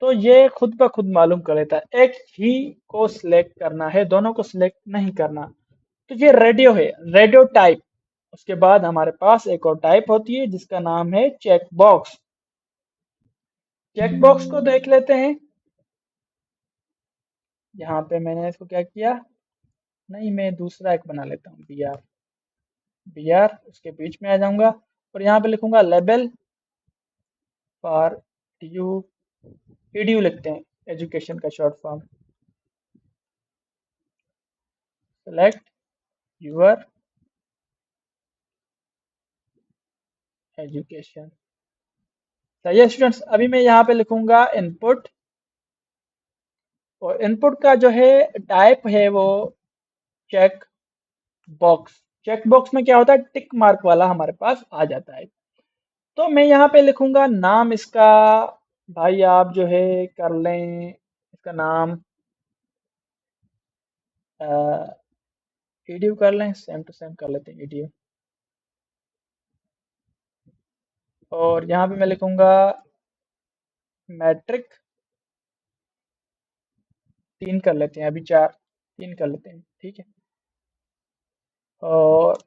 तो ये खुद ब खुद मालूम कर लेता है। एक ही को सिलेक्ट करना है, दोनों को सिलेक्ट नहीं करना। तो ये रेडियो है, रेडियो टाइप। उसके बाद हमारे पास एक और टाइप होती है जिसका नाम है चेक बॉक्स। चेक बॉक्स को देख लेते हैं। यहाँ पे मैंने इसको क्या किया, नहीं मैं दूसरा एक बना लेता हूँ, बी आर। बी आर उसके बीच में आ जाऊंगा और यहाँ पे लिखूंगा लेबल फॉर यू, ईडीयू लिखते हैं, एजुकेशन का short form. Select your education. सही है स्टूडेंट्स, अभी मैं यहाँ पे लिखूंगा इनपुट, और इनपुट का जो है टाइप है वो चेक बॉक्स। चेक बॉक्स में क्या होता है, टिक मार्क वाला हमारे पास आ जाता है। तो मैं यहाँ पे लिखूंगा नाम इसका, भाई आप जो है कर लें इसका नाम ईडीयू कर लें, सेम टू सेम कर लेते हैं ईडीयू। और यहाँ पे मैं लिखूंगा मैट्रिक, 3 कर लेते हैं, अभी 4, 3 कर लेते हैं, ठीक है। और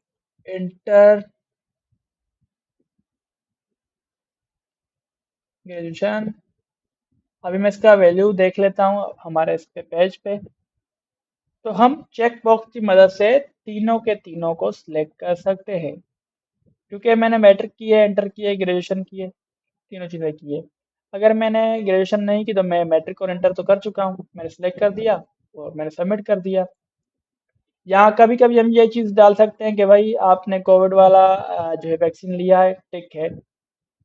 इंटर ग्रेजुएशन, अभी मैं इसका वैल्यू देख लेता हूँ हमारे इस पे पेज पे। तो हम चेक बॉक्स की मदद से तीनों के तीनों को सिलेक्ट कर सकते हैं, क्योंकि मैंने मैट्रिक की है, इंटर की है, ग्रेजुएशन की है, तीनों चीज़ें की है। अगर मैंने ग्रेजुएशन नहीं की तो मैं मैट्रिक और इंटर तो कर चुका हूँ, मैंने सेलेक्ट कर दिया और मैंने सबमिट कर दिया। यहाँ कभी कभी हम ये चीज़ डाल सकते हैं कि भाई आपने कोविड वाला जो है वैक्सीन लिया है, टिक है।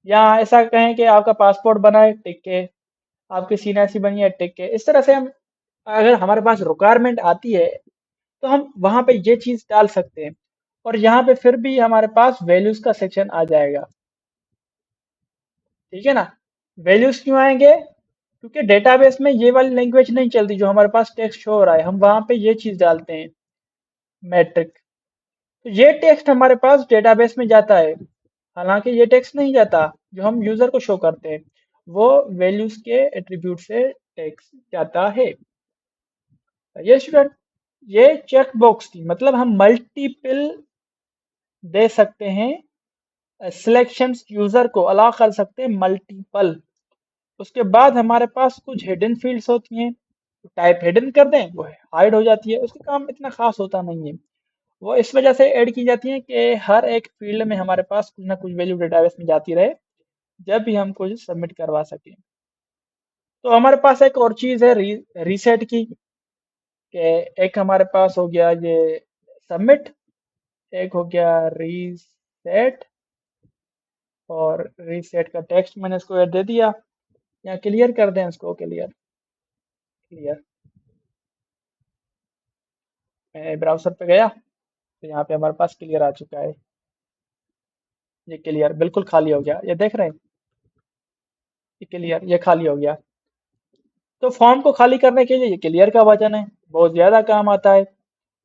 या ऐसा कहें कि आपका पासपोर्ट बना है, टिक है। आपकी सीएनसी बनी है, टिक है। इस तरह से हम, अगर हमारे पास रिक्वायरमेंट आती है तो हम वहाँ पे ये चीज़ डाल सकते हैं। और यहाँ पे फिर भी हमारे पास वैल्यूज़ का सेक्शन आ जाएगा, ठीक है ना। वैल्यूज़ क्यों आएंगे, क्योंकि डेटाबेस में ये वाली लैंग्वेज नहीं चलती जो हमारे पास टेक्स्ट शो हो रहा है, हम वहाँ पे ये चीज़ डालते हैं, मैट्रिक। तो ये टेक्स्ट हमारे पास डेटाबेस में जाता है, हालांकि ये टेक्स्ट नहीं जाता जो हम यूजर को शो करते हैं, वो वैल्यूज के एट्रीब्यूट से टेक्स्ट जाता है। ये स्टूडेंट, ये चेक बॉक्स थी, मतलब हम मल्टीपल दे सकते हैं सिलेक्शंस, यूजर को अलाउ कर सकते हैं मल्टीपल। उसके बाद हमारे पास कुछ हिडन फील्ड्स होती हैं, टाइप हिडन कर दें वो हाइड हो जाती है, उसका काम इतना खास होता नहीं है। वो इस वजह से ऐड की जाती है कि हर एक फील्ड में हमारे पास कुछ ना कुछ वैल्यू डेटाबेस में जाती रहे, जब भी हम कुछ सबमिट करवा सकें। तो हमारे पास एक और चीज़ है रीसेट की, कि एक हमारे पास हो गया ये सबमिट, एक हो गया रीसेट। और रीसेट का टेक्स्ट मैंने इसको ऐड दे दिया, या क्लियर कर दें इसको, क्लियर, क्लियर। मैं ब्राउज़र पे गया तो यहाँ पे हमारे पास क्लियर आ चुका है। ये क्लियर बिल्कुल खाली हो गया, ये देख रहे हैं, ये क्लियर, ये खाली हो गया। तो फॉर्म को खाली करने के लिए ये क्लियर का वजन है, बहुत ज़्यादा काम आता है।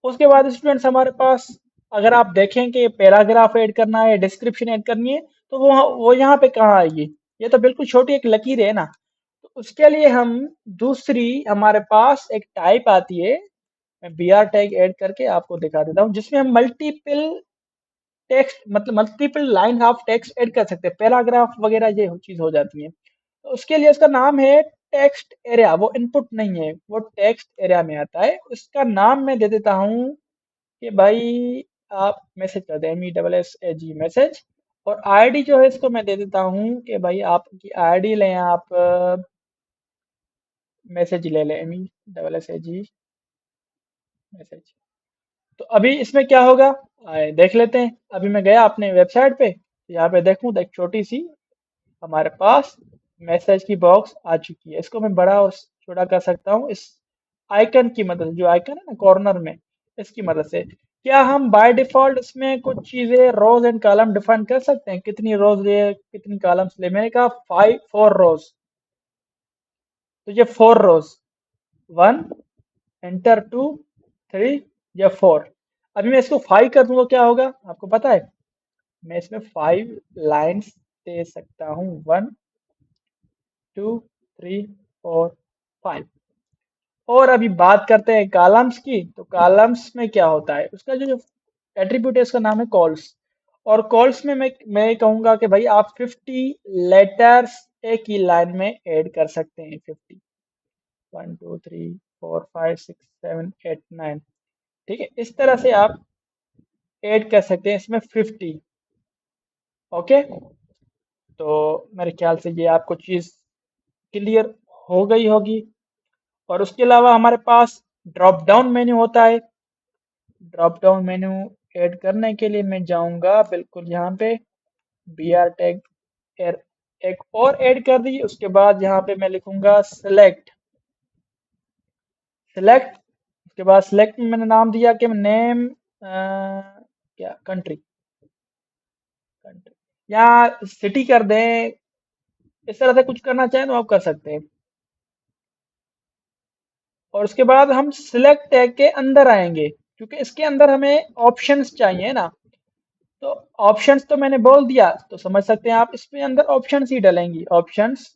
उसके बाद स्टूडेंट्स हमारे पास, अगर आप देखें कि पैराग्राफ ऐड करना है, डिस्क्रिप्शन ऐड करनी है, तो वो यहाँ पे कहाँ आएगी, ये तो बिल्कुल छोटी एक लकीर है ना। तो उसके लिए हम दूसरी, हमारे पास एक टाइप आती है, मैं बी आर टैग ऐड करके आपको दिखा देता हूँ, जिसमें हम मल्टीपल टेक्स्ट, मतलब multiple line of text add कर सकते हैं, पैराग्राफ वगैरह ये चीज़ हो जाती है। तो उसके लिए उसका नाम है टेक्स्ट एरिया, वो इनपुट नहीं है, वो टेक्स्ट एरिया में आता है। उसका नाम मैं दे देता हूँ कि भाई आप मैसेज कर दें, MESSAG मैसेज। और आईडी जो है इसको मैं दे देता हूँ कि भाई आपकी आईडी लें आप, मैसेज ले लें, MESSAG मैसेज। तो अभी इसमें क्या होगा, देख लेते हैं। अभी मैं गया अपने वेबसाइट पे, यहाँ पे देखूँ तो एक छोटी सी हमारे पास मैसेज की बॉक्स आ चुकी है। इसको मैं बड़ा और छोटा कर सकता हूँ इस आइकन की मदद से, जो आइकन है ना कॉर्नर में, इसकी मदद से। क्या हम बाय डिफॉल्ट इसमें कुछ चीजें रोज एंड कॉलम डिफाइन कर सकते हैं, कितनी रोज ले, कितनी कॉलम्स ले। मैंने कहा 4 रोज, तो ये 4 रोज, 1 एंटर 2 3 या 4। अभी मैं इसको 5 कर दूंगा, क्या होगा आपको पता है? मैं इसमें 5 लाइंस दे सकता हूँ, 1 2 3 4 5। और अभी बात करते हैं कॉलम्स की। तो कॉलम्स में क्या होता है, उसका जो एट्रीब्यूट है उसका नाम है कॉल्स। और कॉल्स में मैं कहूंगा कि भाई आप 50 लेटर्स एक ही लाइन में ऐड कर सकते हैं। 50, 1 2 3 4 5 6 7 8 9, ठीक है, इस तरह से आप ऐड कर सकते हैं इसमें 50। ओके, तो मेरे ख्याल से ये आपको चीज़ क्लियर हो गई होगी। और उसके अलावा हमारे पास ड्रॉप डाउन मेन्यू होता है। ड्रॉप डाउन मेन्यू ऐड करने के लिए मैं जाऊंगा बिल्कुल यहाँ पे, बी आर टैग एक और ऐड कर दी। उसके बाद यहाँ पे मैं लिखूंगा सेलेक्ट। सेलेक्ट, उसके बाद सेलेक्ट में मैंने नाम दिया कि नेम क्या, कंट्री, कंट्री या सिटी कर दें। इस तरह से कुछ करना चाहें तो आप कर सकते हैं। और उसके बाद हम सिलेक्ट टैग के अंदर आएंगे, क्योंकि इसके अंदर हमें ऑप्शंस चाहिए ना। तो ऑप्शंस तो मैंने बोल दिया, तो समझ सकते हैं आप इसमें अंदर ऑप्शंस ही डलेंगी। ऑप्शंस,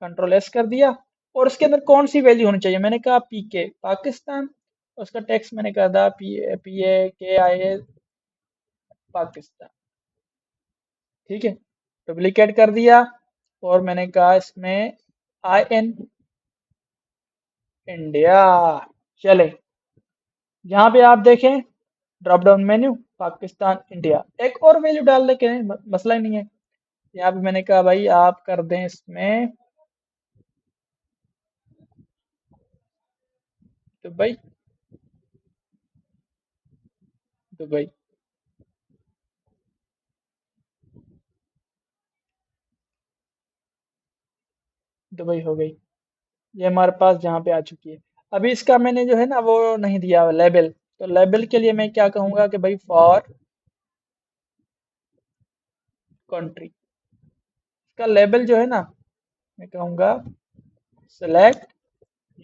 कंट्रोल एस कर दिया। और उसके अंदर कौन सी वैल्यू होनी चाहिए, मैंने कहा पीके पाकिस्तान। उसका टेक्स्ट मैंने कहा था पी ए के आई ए पाकिस्तान, ठीक है, डुप्लीकेट कर दिया। और मैंने कहा इसमें आई एन इंडिया। चले, यहाँ पे आप देखें drop down menu Pakistan India, एक और वैल्यू डाल दे के मसला ही नहीं है। यहाँ पे मैंने कहा भाई आप कर दें इसमें दुबई, दुबई, दुबई हो गई। ये हमारे पास जहाँ पे आ चुकी है। अभी इसका मैंने जो है ना वो नहीं दिया लेबल। तो लेबल के लिए मैं क्या कहूँगा कि भाई फॉर कंट्री, इसका लेबल जो है ना मैं कहूँगा सेलेक्ट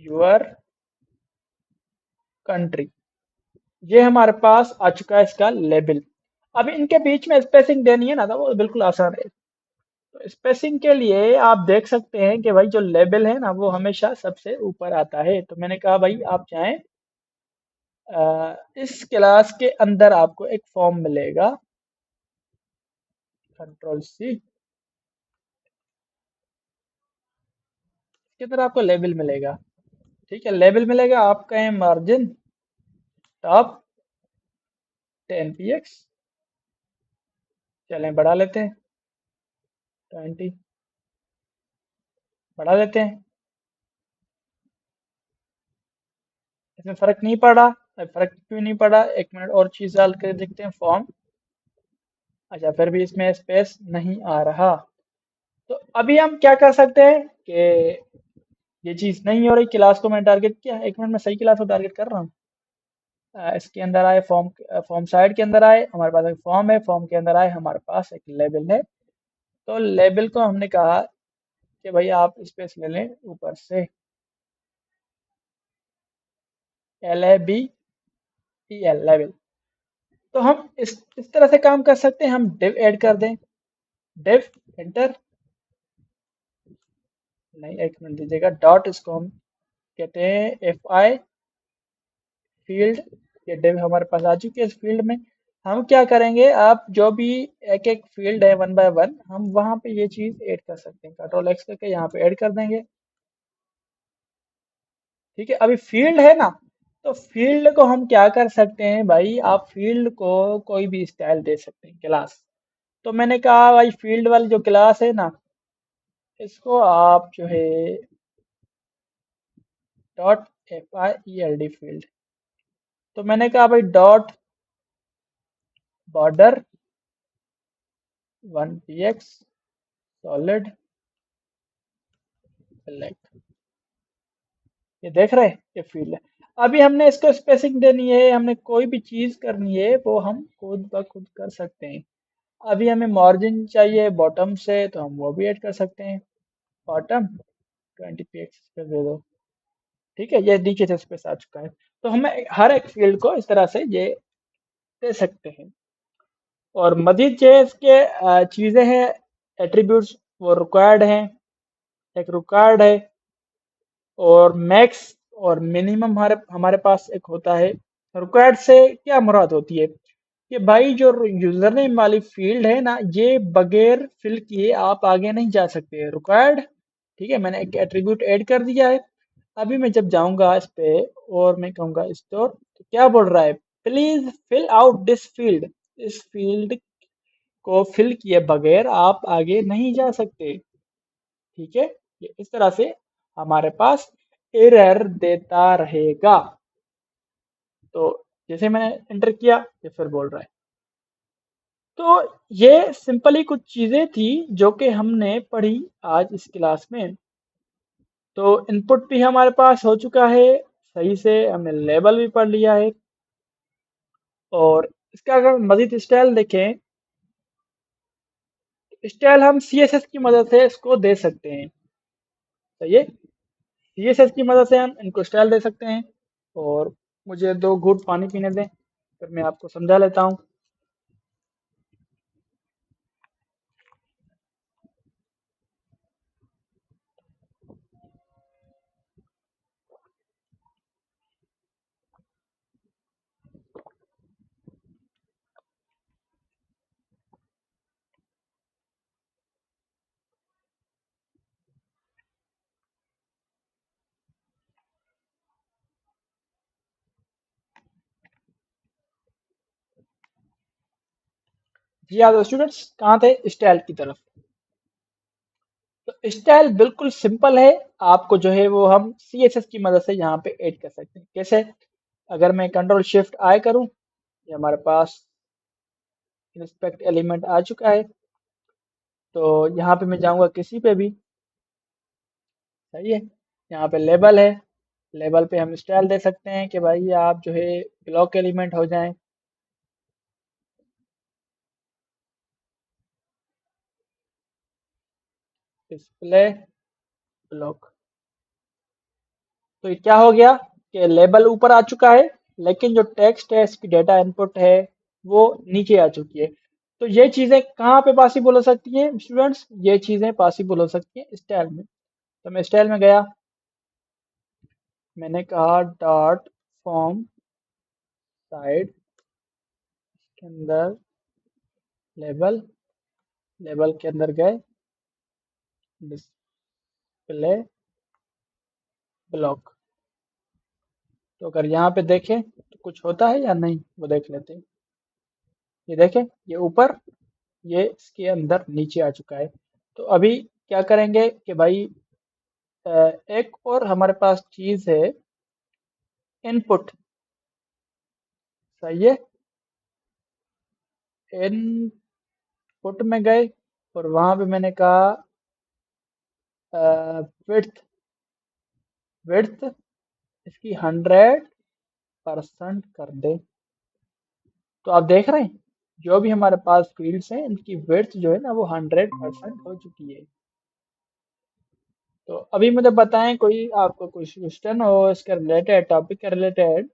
यूर कंट्री। ये हमारे पास आ चुका है इसका लेबल। अब इनके बीच में स्पेसिंग देनी है ना, तो वो बिल्कुल आसान है। तो स्पेसिंग के लिए आप देख सकते हैं कि भाई जो लेबल है ना वो हमेशा सबसे ऊपर आता है। तो मैंने कहा भाई आप चाहें इस क्लास के अंदर आपको एक फॉर्म मिलेगा, कंट्रोल सी, इसके अंदर आपको लेबल मिलेगा। ठीक है, लेबल मिलेगा, आप कहें मार्जिन टॉप 10 px, चलें बढ़ा लेते हैं 20, बढ़ा लेते हैं। इसमें फर्क नहीं पड़ा। अब फर्क क्यों नहीं पड़ा, एक मिनट और चीज डाल कर देखते हैं, फॉर्म। अच्छा, फिर भी इसमें स्पेस नहीं आ रहा। तो अभी हम क्या कर सकते हैं कि ये चीज नहीं हो रही, क्लास को मैंने टारगेट किया, एक मिनट में सही क्लास को टारगेट कर रहा हूँ। इसके अंदर आए फॉर्म, फॉर्म साइड के अंदर आए, हमारे पास एक फॉर्म है, फॉर्म के अंदर आए हमारे पास एक लेबल है। तो लेबल को हमने कहा कि भाई आप स्पेस ले लें ऊपर से, LABEL लेबल। तो हम इस तरह से काम कर सकते हैं, हम डिव ऐड कर दें, डिव एंटर, नहीं एक मिनट दीजिएगा, डॉट इसको हम कहते हैं FI फील्ड। ये डिव हमारे पास आ चुकी है। इस फील्ड में हम क्या करेंगे, आप जो भी एक एक फील्ड है वन बाय वन, हम वहां पे ये चीज ऐड कर सकते हैं, कंट्रोल एक्स करके यहाँ पे ऐड कर देंगे। ठीक है, अभी फील्ड है ना, तो फील्ड को हम क्या कर सकते हैं भाई, आप फील्ड को कोई भी स्टाइल दे सकते हैं, क्लास। तो मैंने कहा भाई फील्ड वाली जो क्लास है ना, इसको आप जो है डॉट FIELD फील्ड। तो मैंने कहा भाई dot border 1 px solid black, ये देख रहे हैं, ये फील्ड है। अभी हमने इसको स्पेसिंग देनी है, हमने कोई भी चीज करनी है वो हम खुद ब खुद कर सकते हैं। अभी हमें मार्जिन चाहिए बॉटम से, तो हम वो भी ऐड कर सकते हैं, बॉटम 20 px पे दे दो। ठीक है, ये नीचे से स्पेस आ चुका है। तो हमें हर एक फील्ड को इस तरह से ये दे सकते हैं। और मजीद जो है इसके चीजें हैं, एट्रीब्यूट्स, वो रिक्वायर्ड हैं। एक रिक्वायर्ड है, और मैक्स और मिनिमम हमारे हमारे पास एक होता है। रिक्वायर्ड से क्या मुराद होती है कि भाई जो यूजर नेम वाली फील्ड है ना, ये बगैर फिल किए आप आगे नहीं जा सकते, रिक्वायर्ड। ठीक है, मैंने एक एट्रीब्यूट ऐड कर दिया है। अभी मैं जब जाऊंगा इस पे और मैं कहूंगा स्टोर, तो क्या बोल रहा है, please fill out this field. इस फील्ड को फिल किए बगैर आप आगे नहीं जा सकते। ठीक है, ये इस तरह से हमारे पास एरर देता रहेगा। तो जैसे मैंने एंटर किया, ये फिर बोल रहा है। तो ये सिंपली कुछ चीजें थी जो कि हमने पढ़ी आज इस क्लास में। तो इनपुट भी हमारे पास हो चुका है सही से, हमने लेबल भी पढ़ लिया है। और इसका अगर मजीद स्टाइल देखें, स्टाइल हम सीएसएस की मदद से इसको दे सकते हैं। सही है, सीएसएस की मदद से हम इनको स्टाइल दे सकते हैं। और मुझे 2 घूंट पानी पीने दें, फिर मैं आपको समझा लेता हूँ। जी हाँ, तो स्टूडेंट्स कहाँ थे, स्टाइल की तरफ। तो स्टाइल बिल्कुल सिंपल है। आपको जो है वो हम सीएसएस की मदद से यहाँ पे ऐड कर सकते हैं। कैसे, अगर मैं कंट्रोल शिफ्ट आई करूँ, ये हमारे पास इंस्पेक्ट एलिमेंट आ चुका है। तो यहाँ पे मैं जाऊँगा किसी पे भी, सही है, यहाँ पे लेबल है। लेबल पे हम स्टाइल दे सकते हैं कि भाई आप जो है ब्लॉक एलिमेंट हो जाएं। Display block. तो ये क्या हो गया कि लेबल ऊपर आ चुका है, लेकिन जो टेक्स्ट है, इसकी डेटा इनपुट है, वो नीचे आ चुकी है। तो ये चीजें कहाँ पे पॉसिबल हो सकती हैं स्टूडेंट्स, ये चीजें पॉसिबल हो सकती हैं स्टाइल में। तो मैं स्टाइल में गया, मैंने कहा डॉट फॉर्म साइड के अंदर लेबल, लेबल के अंदर गए डिस्प्ले ब्लॉक। तो अगर यहाँ पे देखें तो कुछ होता है या नहीं, वो देख लेते हैं। ये देखें, ये ऊपर, ये इसके अंदर नीचे आ चुका है। तो अभी क्या करेंगे कि भाई एक और हमारे पास चीज है, इनपुट। सही है, इनपुट में गए और वहां पे मैंने कहा विड्थ, विड्थ इसकी 100% कर दे। तो आप देख रहे हैं, जो भी हमारे पास फील्ड्स हैं, इनकी विड्थ जो है ना, वो 100% हो चुकी है। तो अभी मुझे बताएं, कोई आपको कोई क्वेश्चन हो इसके रिलेटेड, टॉपिक के रिलेटेड।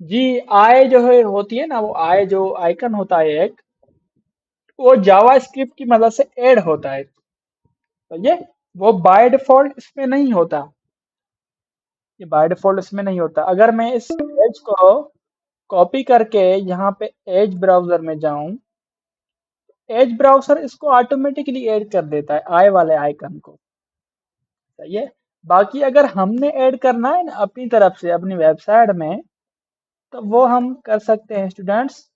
जी, आय जो है होती है ना, वो आय जो आइकन होता है एक, वो जावा स्क्रिप्ट की मदद से ऐड होता है। तो ये वो बाय डिफॉल्ट इसमें नहीं होता, ये बाय डिफॉल्ट इसमें नहीं होता। अगर मैं इस एज को कॉपी करके यहाँ पे एज ब्राउजर में जाऊं, एज ब्राउजर इसको ऑटोमेटिकली ऐड कर देता है आय वाले आइकन को। सही है, बाकी अगर हमने ऐड करना है ना अपनी तरफ से अपनी वेबसाइट में, तो वो हम कर सकते हैं students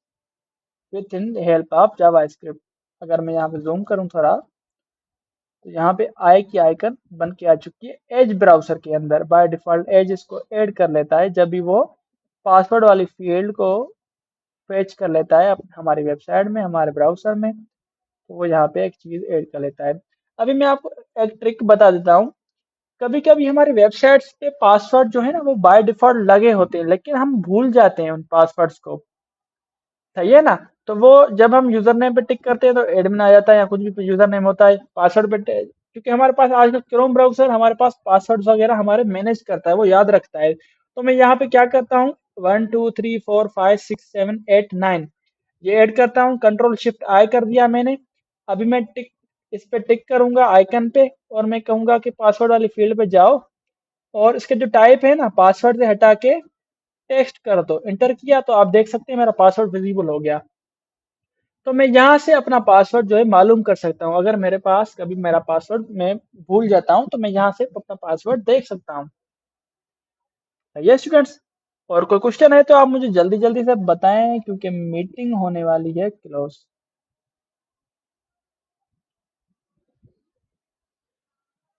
with in help of Java script. अगर मैं यहाँ पे जूम करूँ थोड़ा, तो यहाँ पे आई की आइकन बन के आ चुकी है एज ब्राउजर के अंदर। बाय डिफॉल्ट एज इसको ऐड कर लेता है जब भी वो पासवर्ड वाली फील्ड को फेच कर लेता है हमारी वेबसाइट में, हमारे ब्राउजर में। तो वो यहाँ पे एक चीज ऐड कर लेता है। अभी मैं आपको एक ट्रिक बता देता हूँ। कभी कभी हमारी वेबसाइट्स पे पासवर्ड जो है ना, वो बाय डिफॉल्ट लगे होते हैं, लेकिन हम भूल जाते हैं उन पासवर्ड्स को। सही है ना, तो वो जब हम यूजर नेम पे टिक करते हैं तो एडमिन आ जाता है, या कुछ भी यूजर नेम होता है। पासवर्ड पे क्योंकि हमारे पास आजकल क्रोम ब्राउजर हमारे पास पासवर्ड वगैरह हमारे मैनेज करता है, वो याद रखता है। तो मैं यहाँ पे क्या करता हूँ, 1 2 3 4 5 6 7 8 9 ये ऐड करता हूँ, कंट्रोल शिफ्ट आई कर दिया मैंने। अभी मैं टिक, इस पे टिक करूंगा आइकन पे, और मैं कहूंगा कि पासवर्ड वाली फील्ड पे जाओ, और इसके जो टाइप है ना, पासवर्ड से हटा के टेक्स्ट कर दो। इंटर किया तो आप देख सकते हैं मेरा पासवर्ड विजिबल हो गया। तो मैं यहाँ से अपना पासवर्ड जो है मालूम कर सकता हूँ। अगर मेरे पास कभी मेरा पासवर्ड मैं भूल जाता हूँ तो मैं यहाँ से अपना पासवर्ड देख सकता हूँ। ये स्टूडेंट्स, और कोई क्वेश्चन है तो आप मुझे जल्दी जल्दी से बताएं, क्योंकि मीटिंग होने वाली है क्लोज।